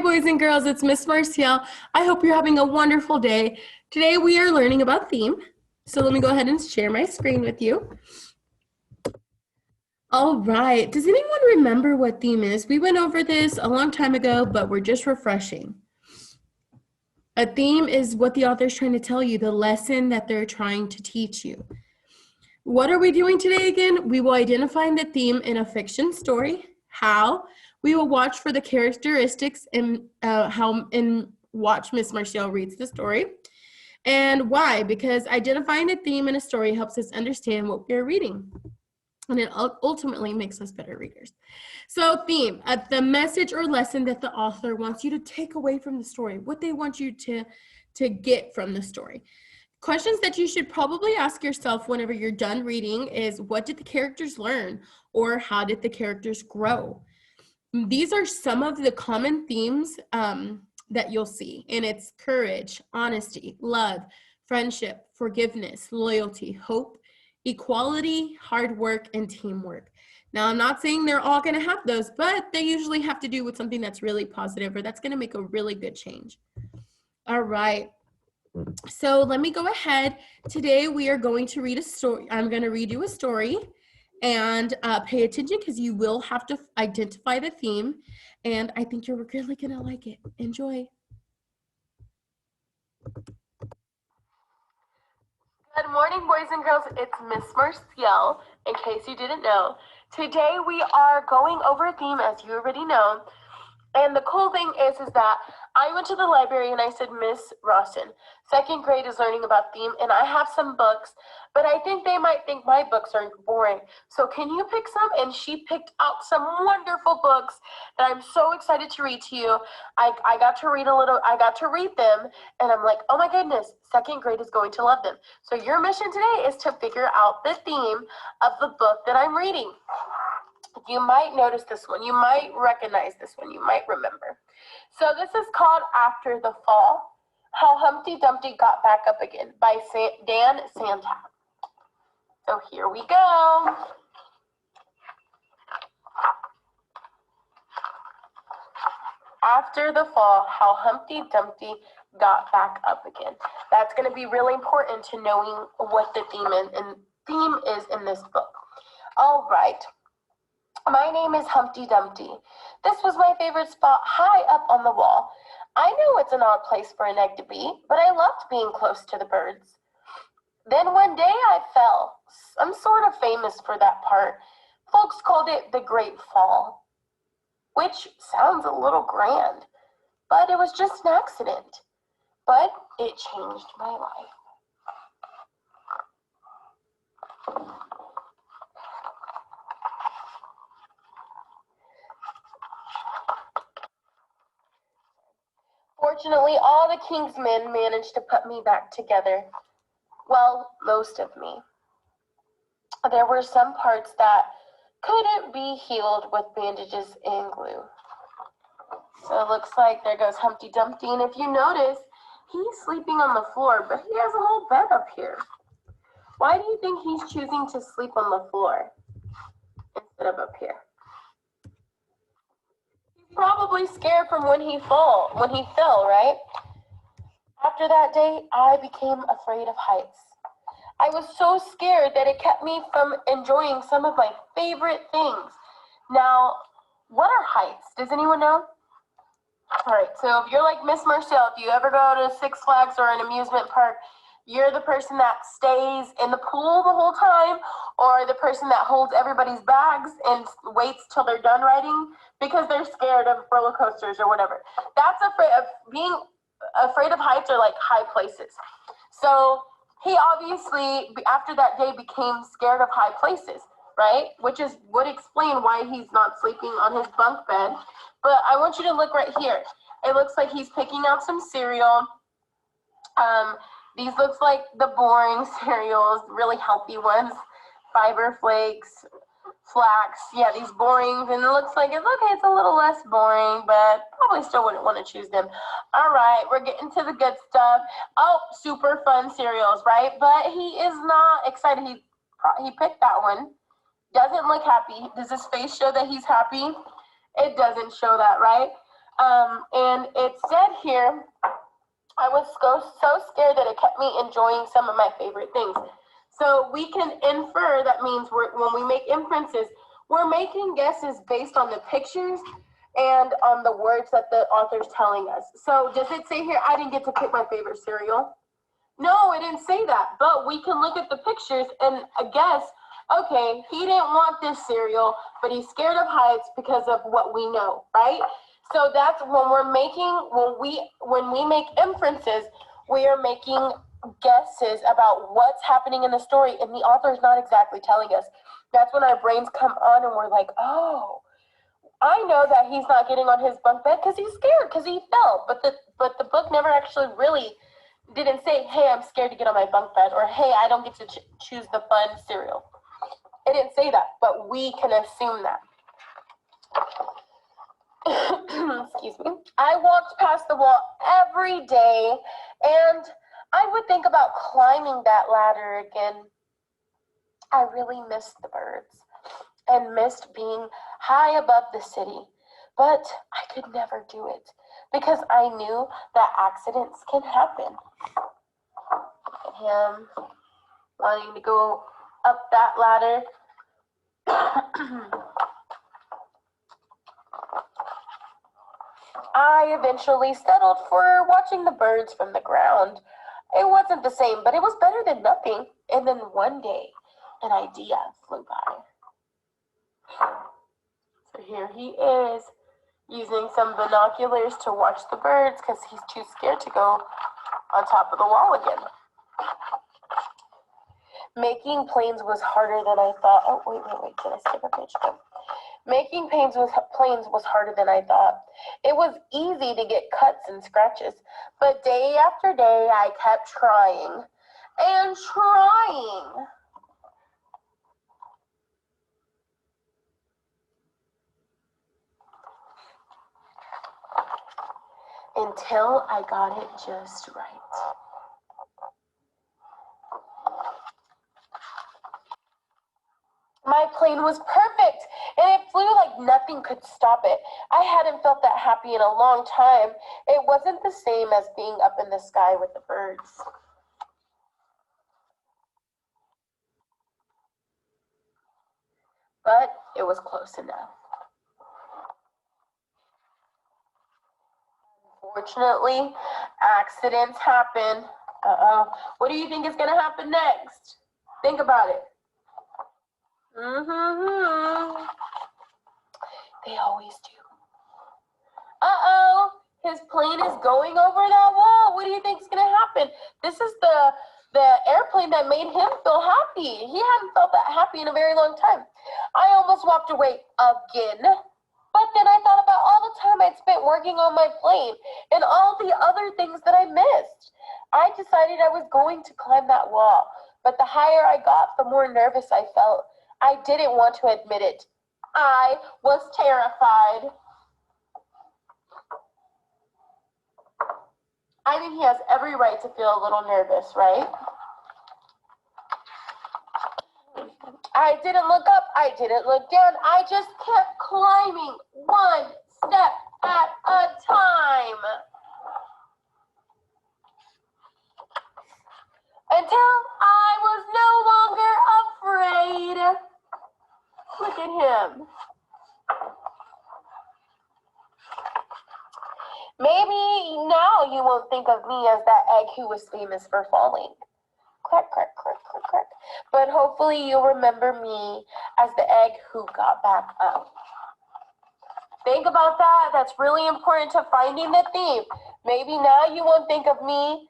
boys and girls, it's Miss Marcial. I hope you're having a wonderful day. Today we are learning about theme. So let me go ahead and share my screen with you. All right, does anyone remember what theme is? We went over this a long time ago, but we're just refreshing. A theme is what the author is trying to tell you, the lesson that they're trying to teach you. What are we doing today again? We will identify the theme in a fiction story. How? We will watch for the characteristics and watch Miss Marcial reads the story. And why? Because identifying a theme in a story helps us understand what we're reading. And it ultimately makes us better readers. So theme, the message or lesson that the author wants you to take away from the story, what they want you to get from the story. Questions that you should probably ask yourself whenever you're done reading is, what did the characters learn? Or how did the characters grow? These are some of the common themes that you'll see, and it's courage, honesty, love, friendship, forgiveness, loyalty, hope, equality, hard work, and teamwork. Now, I'm not saying they're all going to have those, but they usually have to do with something that's really positive or that's going to make a really good change. All right. So let me go ahead. Today we are going to read a story. I'm going to read you a story, and pay attention because you will have to identify the theme, and I think you're really going to like it. Enjoy. Good morning, boys and girls. It's Miss Marcial, in case you didn't know. Today we are going over a theme, as you already know. And the cool thing is that I went to the library and I said, Miss Rawson, second grade is learning about theme, and I have some books, but I think they might think my books are boring. So can you pick some? And she picked out some wonderful books that I'm so excited to read to you. I got to read them, and I'm like, oh my goodness, second grade is going to love them. So your mission today is to figure out the theme of the book that I'm reading. You might notice this one. You might recognize this one. You might remember. So this is called After the Fall, How Humpty Dumpty Got Back Up Again by Dan Santap. So here we go. After the fall, how Humpty Dumpty got back up again. That's going to be really important to knowing what the theme is in this book. All right. My name is Humpty Dumpty. This was my favorite spot, high up on the wall. I know it's an odd place for an egg to be, but I loved being close to the birds. Then one day I fell. I'm sort of famous for that part. Folks called it the Great Fall, which sounds a little grand, but it was just an accident. But it changed my life. Fortunately, all the king's men managed to put me back together. Well, most of me. There were some parts that couldn't be healed with bandages and glue. So it looks like there goes Humpty Dumpty. And if you notice, he's sleeping on the floor, but he has a whole bed up here. Why do you think he's choosing to sleep on the floor instead of up here? Probably scared from when he fell, right? After that day, I became afraid of heights. I was so scared that it kept me from enjoying some of my favorite things. Now, what are heights? Does anyone know? All right, so if you're like Miss Marcial, if you ever go to Six Flags or an amusement park, you're the person that stays in the pool the whole time, or the person that holds everybody's bags and waits till they're done riding because they're scared of roller coasters or whatever. That's being afraid of heights, or like high places. So he obviously, after that day, became scared of high places, right? Which would explain why he's not sleeping on his bunk bed. But I want you to look right here. It looks like he's picking out some cereal. These looks like the boring cereals, really healthy ones. Fiber Flakes, Flax, yeah, these boring, and it looks like it's a little less boring, but probably still wouldn't want to choose them. All right, we're getting to the good stuff. Oh, super fun cereals, right? But he is not excited. He picked that one. Doesn't look happy. Does his face show that he's happy? It doesn't show that, right? And it said here, I was so scared that it kept me enjoying some of my favorite things. So we can infer, that means when we make inferences, we're making guesses based on the pictures and on the words that the author's telling us. So does it say here, I didn't get to pick my favorite cereal? No, it didn't say that, but we can look at the pictures and guess, okay, he didn't want this cereal, but he's scared of heights because of what we know, right? So that's when we make inferences, we are making guesses about what's happening in the story, and the author is not exactly telling us. That's when our brains come on and we're like, oh, I know that he's not getting on his bunk bed because he's scared, because he fell. But the book never actually really didn't say, hey, I'm scared to get on my bunk bed, or hey, I don't get to choose the fun cereal. It didn't say that, but we can assume that. Excuse me. I walked past the wall every day, and I would think about climbing that ladder again. I really missed the birds and missed being high above the city, but I could never do it because I knew that accidents can happen. Look at him wanting to go up that ladder. I eventually settled for watching the birds from the ground. It wasn't the same, but it was better than nothing. And then one day, an idea flew by. So here he is, using some binoculars to watch the birds because he's too scared to go on top of the wall again. Making planes was harder than I thought. Oh, wait. Did I skip a page? No. Making planes was harder than I thought. It was easy to get cuts and scratches, but day after day I kept trying and trying. Until I got it just right. My plane was perfect, and it flew like nothing could stop it. I hadn't felt that happy in a long time. It wasn't the same as being up in the sky with the birds. But it was close enough. Unfortunately, accidents happen. What do you think is going to happen next? Think about it. They always do. His plane is going over that wall. What do you think is going to happen? This is the airplane that made him feel happy. He hadn't felt that happy in a very long time. I almost walked away again. But then I thought about all the time I'd spent working on my plane and all the other things that I missed. I decided I was going to climb that wall. But the higher I got, the more nervous I felt. I didn't want to admit it. I was terrified. I think he has every right to feel a little nervous, right? I didn't look up. I didn't look down. I just kept climbing one step at a time. Until I was no longer afraid. Look at him. Maybe now you won't think of me as that egg who was famous for falling. Crack, crack, crack, crack, crack. But hopefully you'll remember me as the egg who got back up. Think about that. That's really important to finding the theme. Maybe now you won't think of me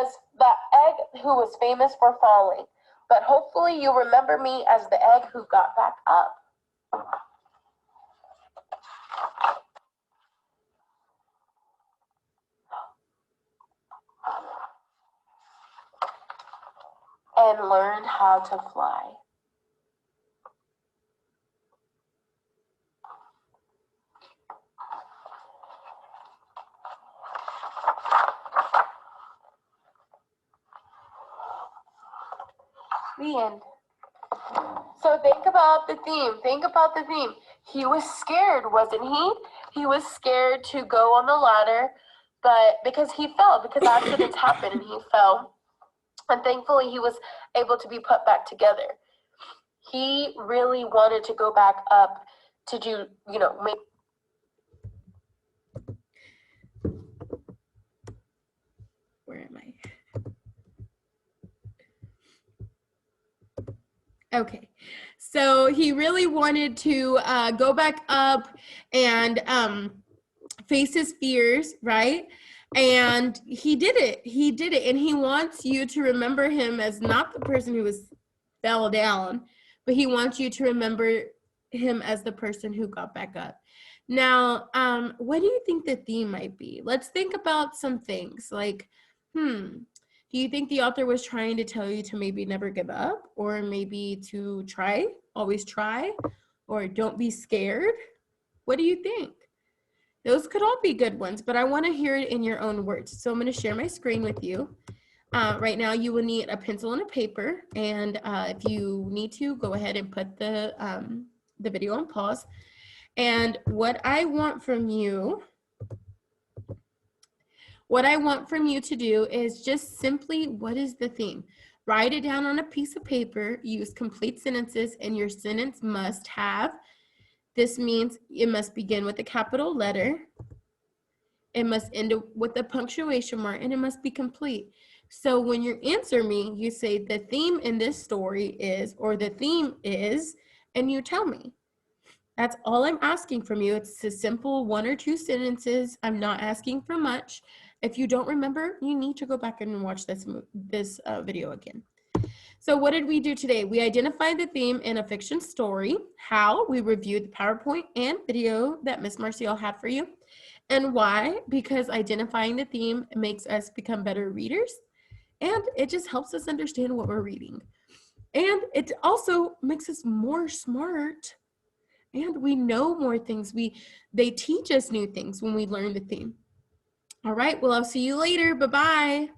as the egg who was famous for falling. But hopefully you'll remember me as the egg who got back up. And learned how to fly. The end. So think about the theme. Think about the theme. He was scared, wasn't he? he was scared to go on the ladder, but because he fell, because accidents happen and he fell. And thankfully he was able to be put back together. He really wanted to go back up to do, you know, make. Where am I? Okay, so he really wanted to go back up and face his fears, right? And he did it. He did it. And he wants you to remember him as not the person who fell down, but he wants you to remember him as the person who got back up. Now, what do you think the theme might be? Let's think about some things like, do you think the author was trying to tell you to maybe never give up, or maybe to try, always try, or don't be scared? What do you think? Those could all be good ones, but I want to hear it in your own words. So I'm going to share my screen with you. Right now, you will need a pencil and a paper, and if you need to, go ahead and put the video on pause. And what I want from you to do is just simply, what is the theme? Write it down on a piece of paper, use complete sentences, and your sentence must have, this means it must begin with a capital letter, it must end with a punctuation mark, and it must be complete. So when you answer me, you say the theme in this story is, or the theme is, and you tell me. That's all I'm asking from you. It's a simple 1 or 2 sentences. I'm not asking for much. If you don't remember, you need to go back and watch this video again. So what did we do today? We identified the theme in a fiction story. How? We reviewed the PowerPoint and video that Miss Marcial had for you. And why? Because identifying the theme makes us become better readers, and it just helps us understand what we're reading. And it also makes us more smart, and we know more things. They teach us new things when we learn the theme. All right, well, I'll see you later. Bye-bye.